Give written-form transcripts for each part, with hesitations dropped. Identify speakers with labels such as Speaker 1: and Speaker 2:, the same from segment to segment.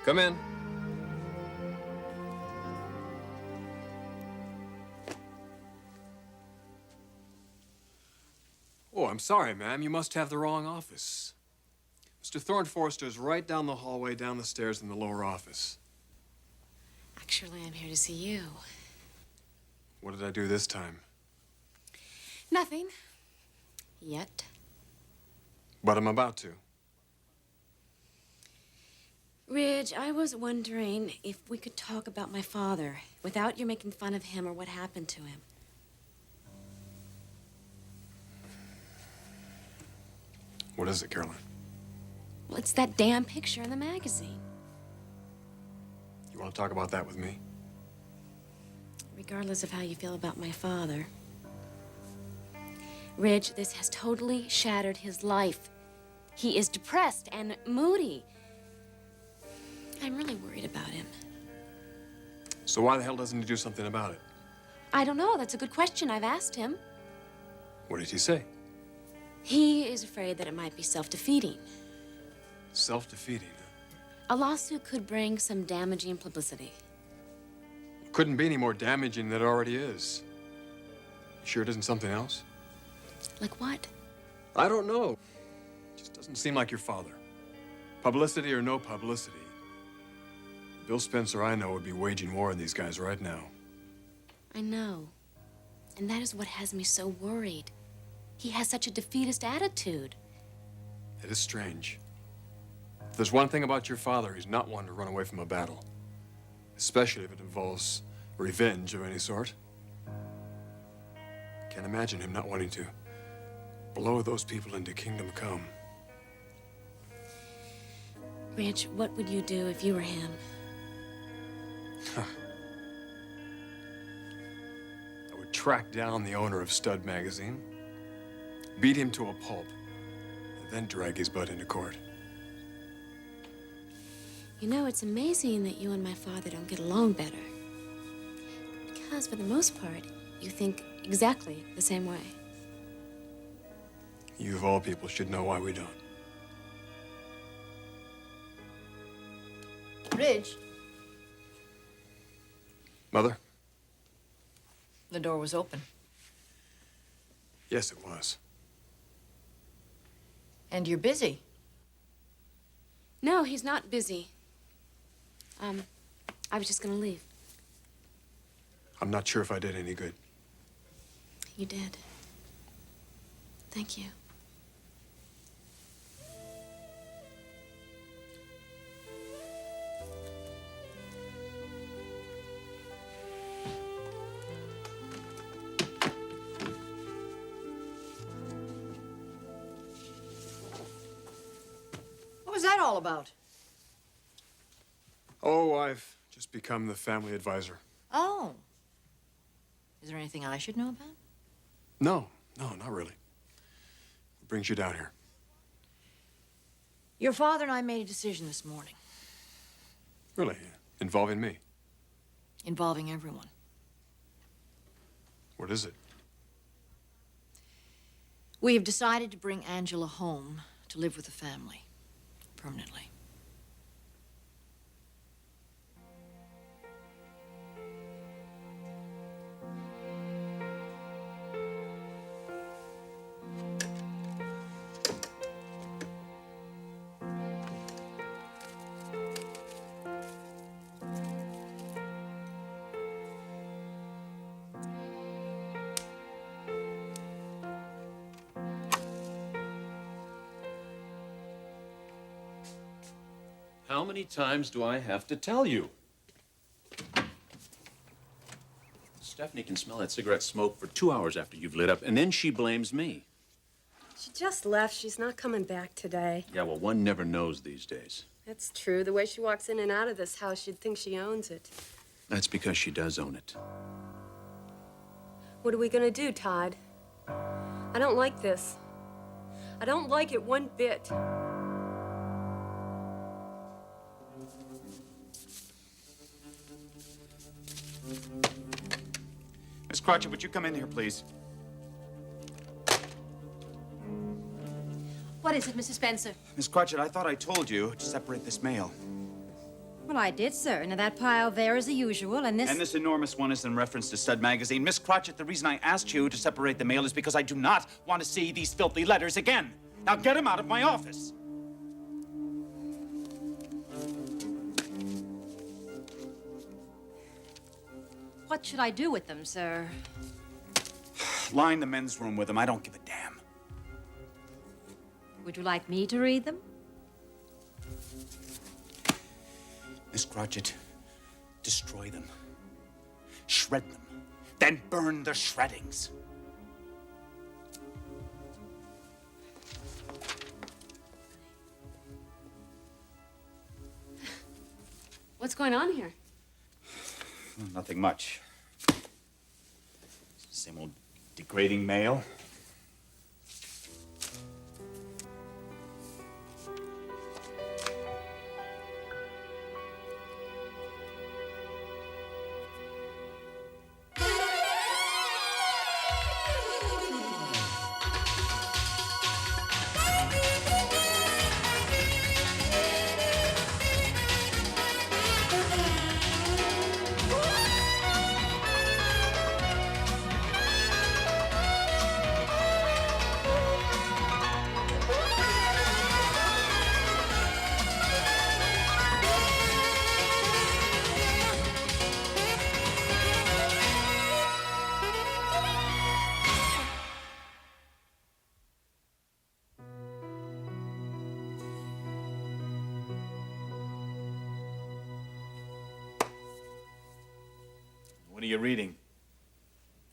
Speaker 1: Come in. Oh, I'm sorry, ma'am. You must have the wrong office. Mr. Thorne Forrester is right down the hallway, down the stairs in the lower office.
Speaker 2: Actually, I'm here to see you.
Speaker 1: What did I do this time?
Speaker 2: Nothing. Yet.
Speaker 1: But I'm about to.
Speaker 2: Ridge, I was wondering if we could talk about my father without you making fun of him or what happened to him.
Speaker 1: What is it, Caroline?
Speaker 2: Well, it's that damn picture in the magazine.
Speaker 1: You want to talk about that with me?
Speaker 2: Regardless of how you feel about my father. Ridge, this has totally shattered his life. He is depressed and moody. I'm really worried about him.
Speaker 1: So why the hell doesn't he do something about it?
Speaker 2: I don't know. That's a good question. I've asked him.
Speaker 1: What did he say?
Speaker 2: He is afraid that it might be self-defeating.
Speaker 1: Self-defeating, huh?
Speaker 2: A lawsuit could bring some damaging publicity.
Speaker 1: Couldn't be any more damaging than it already is. You sure it isn't something else?
Speaker 2: Like what?
Speaker 1: I don't know. Just doesn't seem like your father. Publicity or no publicity. Bill Spencer I know would be waging war on these guys right now.
Speaker 2: I know. And that is what has me so worried. He has such a defeatist attitude.
Speaker 1: It is strange. If there's one thing about your father, he's not one to run away from a battle. Especially if it involves revenge of any sort. Can't imagine him not wanting to blow those people into kingdom come.
Speaker 2: Ridge, what would you do if you were him?
Speaker 1: I would track down the owner of Stud Magazine, beat him to a pulp, and then drag his butt into court.
Speaker 2: You know, it's amazing that you and my father don't get along better. Because, for the most part, you think exactly the same way.
Speaker 1: You, of all people, should know why we don't.
Speaker 3: Ridge,
Speaker 1: Mother?
Speaker 3: the door was open.
Speaker 1: Yes, it was.
Speaker 3: And you're busy.
Speaker 2: No, he's not busy. I was just gonna leave.
Speaker 1: I'm not sure if I did any good.
Speaker 2: You did. Thank you.
Speaker 3: What was that all about?
Speaker 1: Oh, I've just become the family advisor.
Speaker 3: Oh. Is there anything I should know about?
Speaker 1: No, not really. What brings you down here?
Speaker 3: Your father and I made a decision this morning.
Speaker 1: Really? Involving me?
Speaker 3: Involving everyone.
Speaker 1: What is it?
Speaker 3: We have decided to bring Angela home to live with the family. Permanently.
Speaker 4: How many times do I have to tell you? Stephanie can smell that cigarette smoke for 2 hours after you've lit up, and then she blames me.
Speaker 5: She just left. She's not coming back today.
Speaker 4: Yeah, well, one never knows these days.
Speaker 5: That's true. The way she walks in and out of this house, you'd think she owns it.
Speaker 4: That's because she does own it.
Speaker 5: What are we gonna do, Todd? I don't like this. I don't like it one bit.
Speaker 6: Miss Crotchet, would you come in here, please?
Speaker 2: What is it, Mrs. Spencer?
Speaker 6: Miss Crotchet, I thought I told you to separate this mail.
Speaker 7: Well, I did, sir. Now, that pile there is the usual, and this...
Speaker 6: And this enormous one is in reference to Stud Magazine. Miss Cratchit, the reason I asked you to separate the mail is because I do not want to see these filthy letters again. Now get them out of my office.
Speaker 7: What should I do with them, sir?
Speaker 6: Line the men's room with them. I don't give a damn.
Speaker 7: Would you like me to read them?
Speaker 6: Miss Cratchit, destroy them. Shred them. Then burn the shreddings.
Speaker 2: What's going on here?
Speaker 6: Nothing much. Same old degrading mail. What are you reading?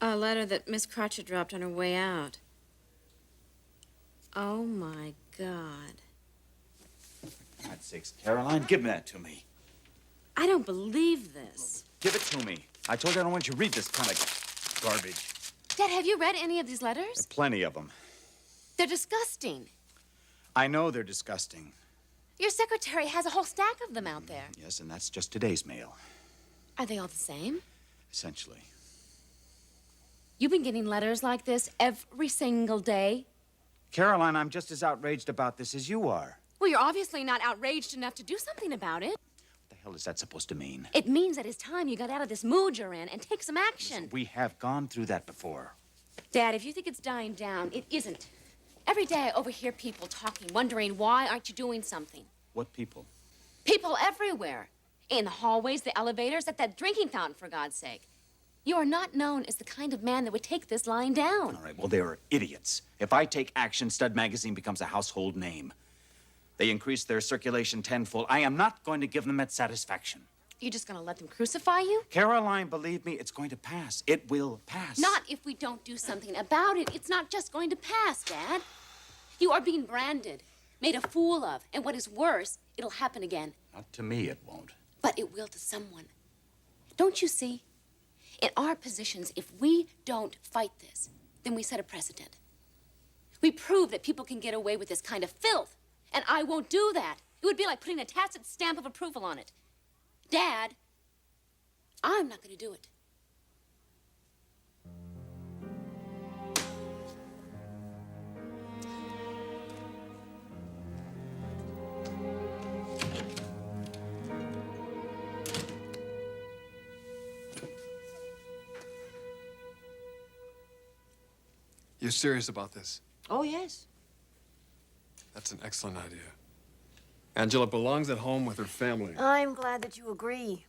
Speaker 2: A letter that Miss Cratchit dropped on her way out. Oh, my God.
Speaker 6: For God's sakes, Caroline, give that to me.
Speaker 2: I don't believe this.
Speaker 6: Give it to me. I told you I don't want you to read this kind of garbage.
Speaker 2: Dad, have you read any of these letters?
Speaker 6: Plenty of them.
Speaker 2: They're disgusting.
Speaker 6: I know they're disgusting.
Speaker 2: Your secretary has a whole stack of them out there.
Speaker 6: Yes, and that's just today's mail,
Speaker 2: Are they all the same?
Speaker 6: essentially.
Speaker 2: You've been getting letters like this every single day?
Speaker 6: Caroline, I'm just as outraged about this as you are.
Speaker 2: Well, you're obviously not outraged enough to do something about it.
Speaker 6: What the hell is that supposed to mean?
Speaker 2: It means that it's time you got out of this mood you're in and take some action.
Speaker 6: Listen, we have gone through that before.
Speaker 2: Dad, if you think it's dying down, it isn't. Every day I overhear people talking, wondering why aren't you doing something?
Speaker 6: What people?
Speaker 2: People everywhere. In the hallways, the elevators, at that drinking fountain, for God's sake. You are not known as the kind of man that would take this lying down.
Speaker 6: All right, well, they're idiots. If I take action, Stud Magazine becomes a household name. They increase their circulation tenfold. I am not going to give them that satisfaction.
Speaker 2: You're just gonna let them crucify you?
Speaker 6: Caroline, believe me, it's going to pass. It will pass.
Speaker 2: Not if we don't do something about it. It's not just going to pass, Dad. You are being branded, made a fool of, and what is worse, it'll happen again.
Speaker 6: Not to me, it won't.
Speaker 2: But it will to someone. Don't you see? In our positions, if we don't fight this, then we set a precedent. We prove that people can get away with this kind of filth, and I won't do that. It would be like putting a tacit stamp of approval on it. Dad, I'm not going to do it.
Speaker 1: You're serious about this?
Speaker 3: Oh, yes.
Speaker 1: That's an excellent idea. Angela belongs at home with her family.
Speaker 5: I'm glad that you agree.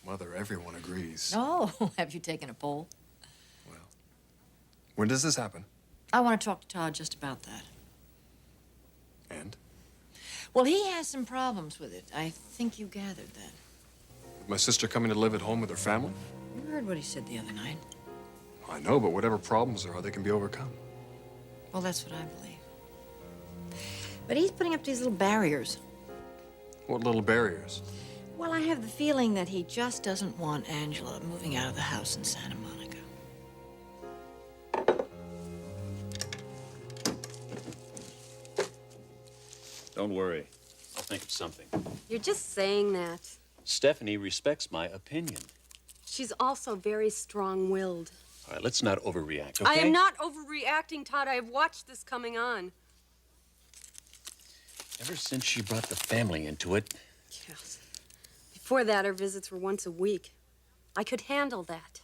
Speaker 1: Mother, everyone agrees.
Speaker 3: Oh, have you taken a poll?
Speaker 1: Well, when does this happen?
Speaker 3: I want to talk to Todd just about that.
Speaker 1: And?
Speaker 3: Well, he has some problems with it. I think you gathered that.
Speaker 1: My sister coming to live at home with her family?
Speaker 3: You heard what he said the other night.
Speaker 1: I know, but whatever problems there are, they can be overcome.
Speaker 3: Well, that's what I believe. But he's putting up these little barriers.
Speaker 1: What little barriers?
Speaker 3: Well, I have the feeling that he just doesn't want Angela moving out of the house in Santa Monica.
Speaker 4: Don't worry. I'll think of something.
Speaker 5: You're just saying that.
Speaker 4: Stephanie respects my opinion.
Speaker 5: She's also very strong-willed.
Speaker 4: All right, let's not overreact, okay?
Speaker 5: I am not overreacting, Todd. I have watched this coming on.
Speaker 4: Ever since she brought the family into it,
Speaker 5: Yes. Before that, our visits were once a week. I could handle that.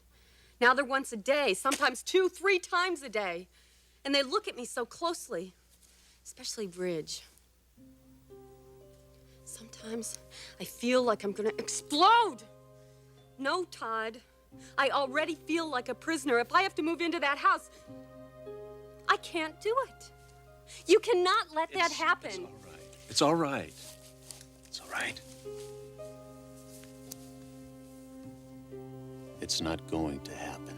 Speaker 5: Now they're once a day, sometimes 2, 3 times a day. And they look at me so closely, especially Bridge. Sometimes I feel like I'm gonna explode. No, Todd. I already feel like a prisoner. If I have to move into that house, I can't do it. You cannot let that happen.
Speaker 4: It's all right. It's all right. It's not going to happen.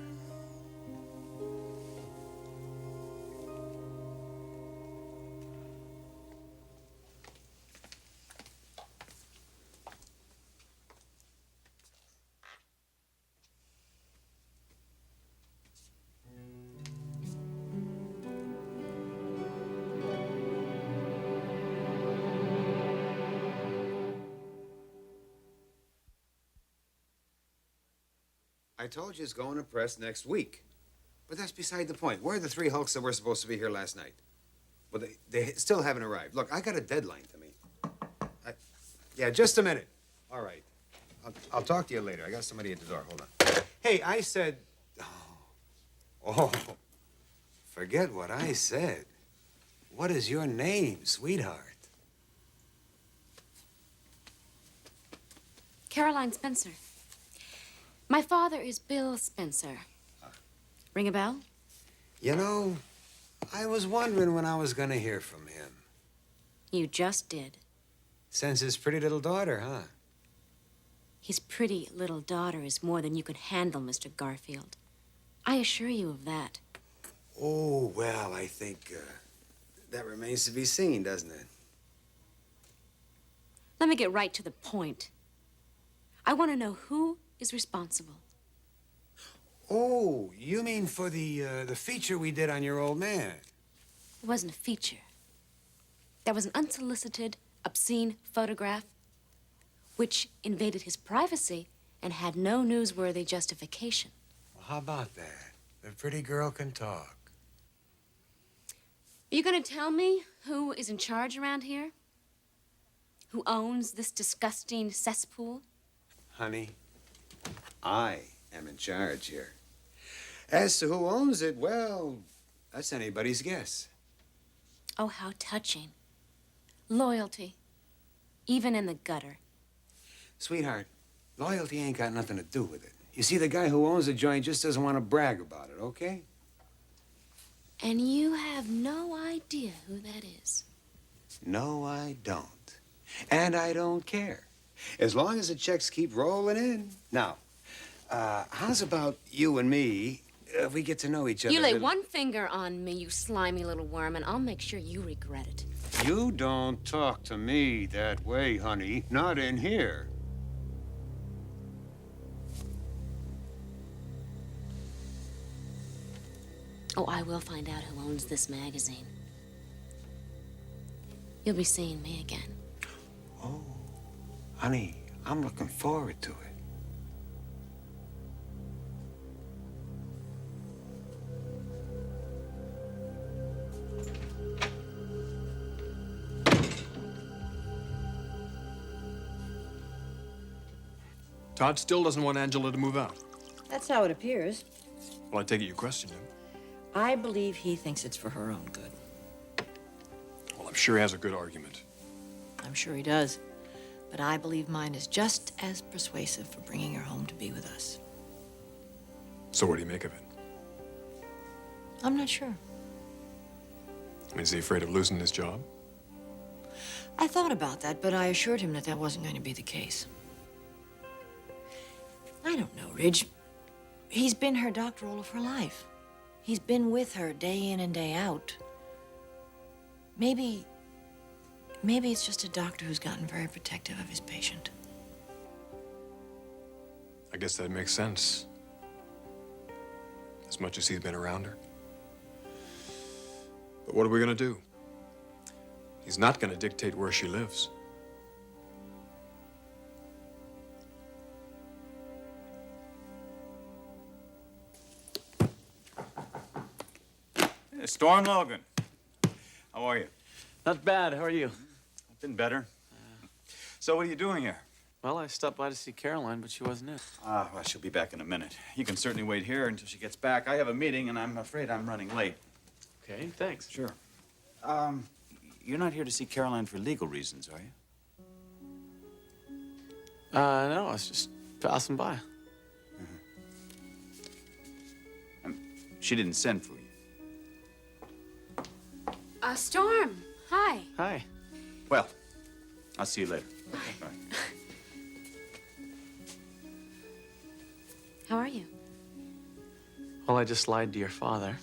Speaker 8: I told you it's going to press next week. But that's beside the point. Where are the 3 Hulks that were supposed to be here last night? Well, they still haven't arrived. Look, I got a deadline to meet. Yeah, just a minute. All right. I'll talk to you later. I got somebody at the door. Hold on. Hey, I said... Oh, forget what I said. What is your name, sweetheart?
Speaker 2: Caroline Spencer. My father is Bill Spencer. Ring a bell?
Speaker 8: You know, I was wondering when I was going to hear from him.
Speaker 2: You just did.
Speaker 8: Sends his pretty little daughter, huh?
Speaker 2: His pretty little daughter is more than you could handle, Mr. Garfield. I assure you of that.
Speaker 8: Oh, well, I think that remains to be seen, doesn't it?
Speaker 2: Let me get right to the point. I want to know who is responsible.
Speaker 8: Oh, you mean for the feature we did on your old man?
Speaker 2: It wasn't a feature. That was an unsolicited, obscene photograph which invaded his privacy and had no newsworthy justification.
Speaker 8: Well, how about that? The pretty girl can talk.
Speaker 2: Are you going to tell me who is in charge around here? Who owns this disgusting cesspool?
Speaker 8: Honey, I am in charge here. As to who owns it, well, that's anybody's guess.
Speaker 2: Oh, how touching. Loyalty, even in the gutter.
Speaker 8: Sweetheart, loyalty ain't got nothing to do with it. You see, the guy who owns the joint just doesn't want to brag about it, okay?
Speaker 2: And you have no idea who that is.
Speaker 8: No, I don't. And I don't care. As long as the checks keep rolling in. Now, how's about you and me if we get to know each other?
Speaker 2: You lay one finger on me, you slimy little worm, and I'll make sure you regret it.
Speaker 8: You don't talk to me that way, honey. Not in here.
Speaker 2: Oh, I will find out who owns this magazine. You'll be seeing me again.
Speaker 8: Oh, honey, I'm looking forward to it.
Speaker 1: Todd still doesn't want Angela to move out.
Speaker 3: That's how it appears.
Speaker 1: Well, I take it you questioned him.
Speaker 3: I believe he thinks it's for her own good.
Speaker 1: Well, I'm sure he has a good argument.
Speaker 3: I'm sure he does. But I believe mine is just as persuasive for bringing her home to be with us.
Speaker 1: So what do you make of it?
Speaker 3: I'm not sure.
Speaker 1: Is he afraid of losing his job?
Speaker 3: I thought about that, but I assured him that that wasn't going to be the case. I don't know, Ridge. He's been her doctor all of her life. He's been with her day in and day out. Maybe it's just a doctor who's gotten very protective of his patient.
Speaker 1: I guess that makes sense. As much as he's been around her. But what are we gonna do? He's not gonna dictate where she lives.
Speaker 6: Storm Logan. How are you?
Speaker 9: Not bad. How are you?
Speaker 6: I've been better. So what are you doing here?
Speaker 9: Well, I stopped by to see Caroline, but she wasn't in.
Speaker 6: Well, she'll be back in a minute. You can certainly wait here until she gets back. I have a meeting, and I'm afraid I'm running late.
Speaker 9: Okay, thanks.
Speaker 6: Sure. You're not here to see Caroline for legal reasons, are you?
Speaker 9: No, I was just passing by.
Speaker 6: She didn't send for you.
Speaker 2: Storm, hi.
Speaker 9: Hi.
Speaker 6: Well, I'll see you later. Bye.
Speaker 2: How are you?
Speaker 9: Well, I just lied to your father.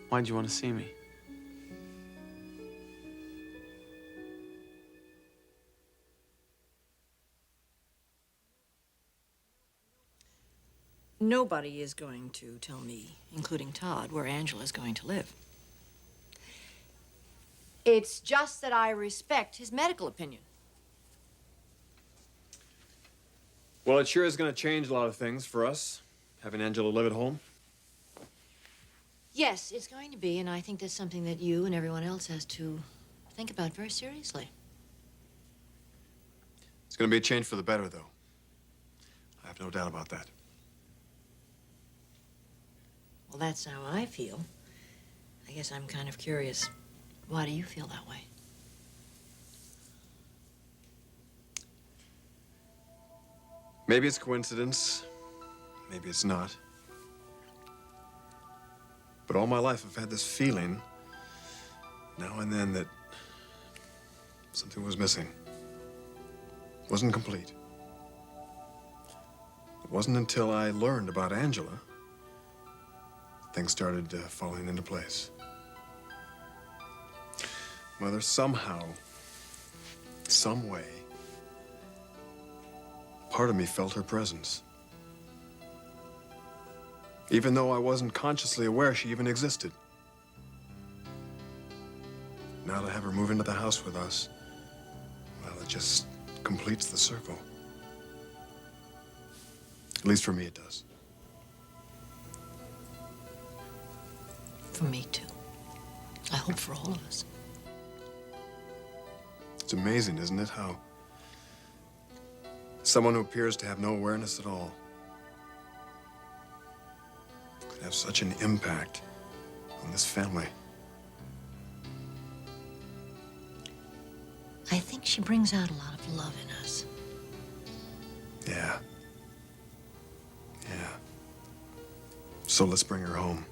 Speaker 9: Why'd you want to see me?
Speaker 3: Nobody is going to tell me, including Todd, where Angela's going to live. It's just that I respect his medical opinion.
Speaker 1: Well, it sure is going to change a lot of things for us, having Angela live at home.
Speaker 3: Yes, it's going to be, and I think that's something that you and everyone else has to think about very seriously.
Speaker 1: It's going to be a change for the better, though. I have no doubt about that.
Speaker 3: Well, that's how I feel. I guess I'm kind of curious. Why do you feel that way?
Speaker 1: Maybe it's coincidence. Maybe it's not. But all my life, I've had this feeling, now and then, that something was missing. Wasn't complete. It wasn't until I learned about Angela things started falling into place. Mother, somehow, some way, part of me felt her presence. Even though I wasn't consciously aware she even existed. Now to have her move into the house with us, well, it just completes the circle. At least for me, it does.
Speaker 3: For me, too. I hope for all of us.
Speaker 1: It's amazing, isn't it, how someone who appears to have no awareness at all could have such an impact on this family.
Speaker 3: I think she brings out a lot of love in us.
Speaker 1: Yeah. Yeah. So let's bring her home.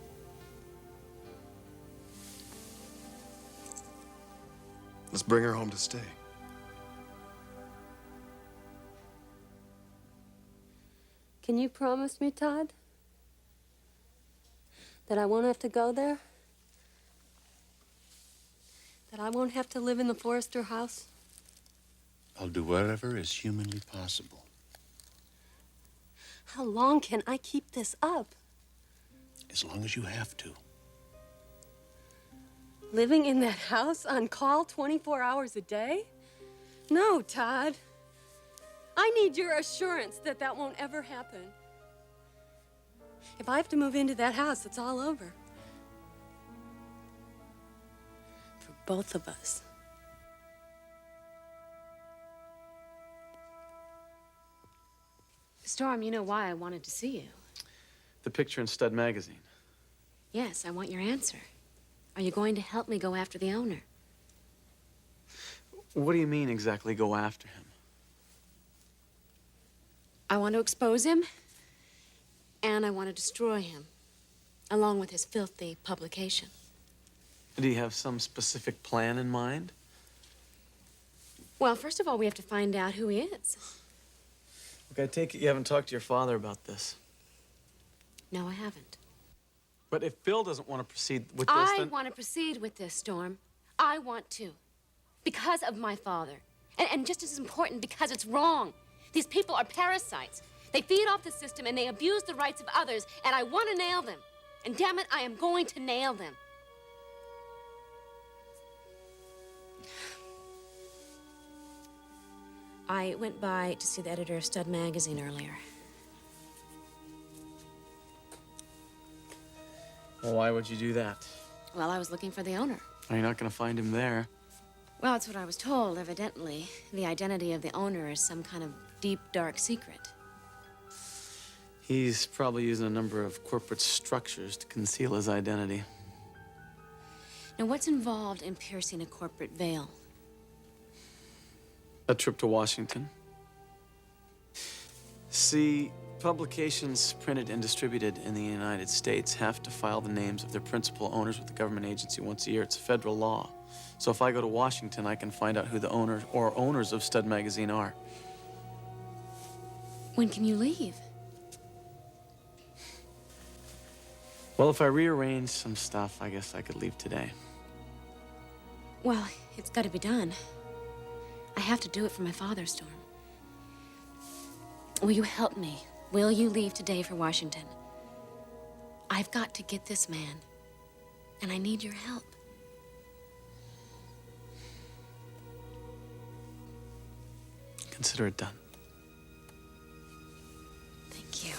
Speaker 1: Let's bring her home to stay.
Speaker 5: Can you promise me, Todd, that I won't have to go there? That I won't have to live in the Forrester house?
Speaker 4: I'll do whatever is humanly possible.
Speaker 5: How long can I keep this up?
Speaker 4: As long as you have to.
Speaker 5: Living in that house on call 24 hours a day? No, Todd. I need your assurance that that won't ever happen. If I have to move into that house, it's all over. For both of us.
Speaker 2: Storm, you know why I wanted to see you.
Speaker 9: The picture in Stud magazine.
Speaker 2: Yes, I want your answer. Are you going to help me go after the owner?
Speaker 9: What do you mean exactly, go after him?
Speaker 2: I want to expose him, and I want to destroy him, along with his filthy publication.
Speaker 9: Do you have some specific plan in mind?
Speaker 2: Well, first of all, we have to find out who he is.
Speaker 9: Look, I take it you haven't talked to your father about this.
Speaker 2: No, I haven't.
Speaker 9: But if Bill doesn't want to proceed with this,
Speaker 2: I
Speaker 9: then...
Speaker 2: want to proceed with this, Storm. I want to. Because of my father. And just as important, because it's wrong. These people are parasites. They feed off the system and they abuse the rights of others, and I want to nail them. And damn it, I am going to nail them. I went by to see the editor of Stud magazine earlier.
Speaker 9: Well, why would you do that?
Speaker 2: Well, I was looking for the owner.
Speaker 9: Well, you're not going to find him there.
Speaker 2: Well, that's what I was told, evidently. The identity of the owner is some kind of deep, dark secret.
Speaker 9: He's probably using a number of corporate structures to conceal his identity.
Speaker 2: Now, what's involved in piercing a corporate veil?
Speaker 9: A trip to Washington. See, publications printed and distributed in the United States have to file the names of their principal owners with the government agency once a year. It's federal law. So if I go to Washington, I can find out who the owner or owners of Stud Magazine are.
Speaker 2: When can you leave?
Speaker 9: Well, if I rearrange some stuff, I guess I could leave today.
Speaker 2: Well, it's got to be done. I have to do it for my father, Storm. Will you help me? Will you leave today for Washington? I've got to get this man, and I need your help.
Speaker 9: Consider it done.
Speaker 2: Thank you.